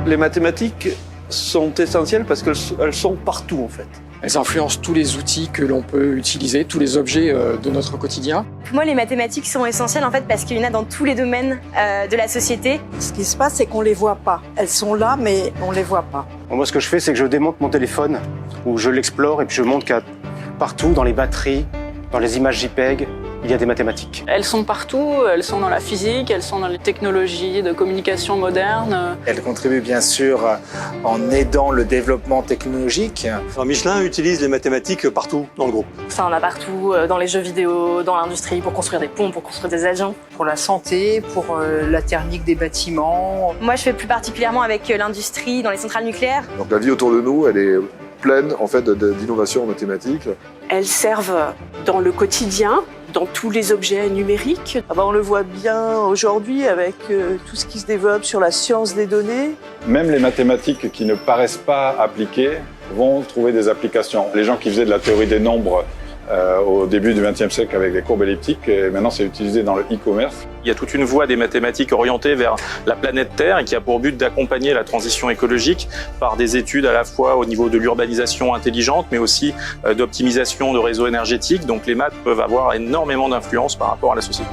Les mathématiques sont essentielles parce qu'elles sont partout en fait. Elles influencent tous les outils que l'on peut utiliser, tous les objets de notre quotidien. Pour moi, les mathématiques sont essentielles en fait parce qu'il y en a dans tous les domaines de la société. Ce qui se passe, c'est qu'on les voit pas. Elles sont là, mais on les voit pas. Moi, ce que je fais, c'est que je démonte mon téléphone, ou je l'explore, et puis je montre qu'à partout, dans les batteries, dans les images JPEG, il y a des mathématiques. Elles sont partout, elles sont dans la physique, elles sont dans les technologies de communication modernes. Elles contribuent bien sûr en aidant le développement technologique. Alors Michelin utilise les mathématiques partout dans le groupe. Ça en a partout, dans les jeux vidéo, dans l'industrie, pour construire des ponts, pour construire des avions. Pour la santé, pour la thermique des bâtiments. Moi, je fais plus particulièrement avec l'industrie, dans les centrales nucléaires. Donc la vie autour de nous, elle est pleine en fait d'innovations en mathématiques. Elles servent dans le quotidien, dans tous les objets numériques. On le voit bien aujourd'hui avec tout ce qui se développe sur la science des données. Même les mathématiques qui ne paraissent pas appliquées vont trouver des applications. Les gens qui faisaient de la théorie des nombres au début du XXe siècle avec les courbes elliptiques, et maintenant c'est utilisé dans le e-commerce. Il y a toute une voie des mathématiques orientée vers la planète Terre et qui a pour but d'accompagner la transition écologique par des études à la fois au niveau de l'urbanisation intelligente, mais aussi d'optimisation de réseaux énergétiques. Donc les maths peuvent avoir énormément d'influence par rapport à la société.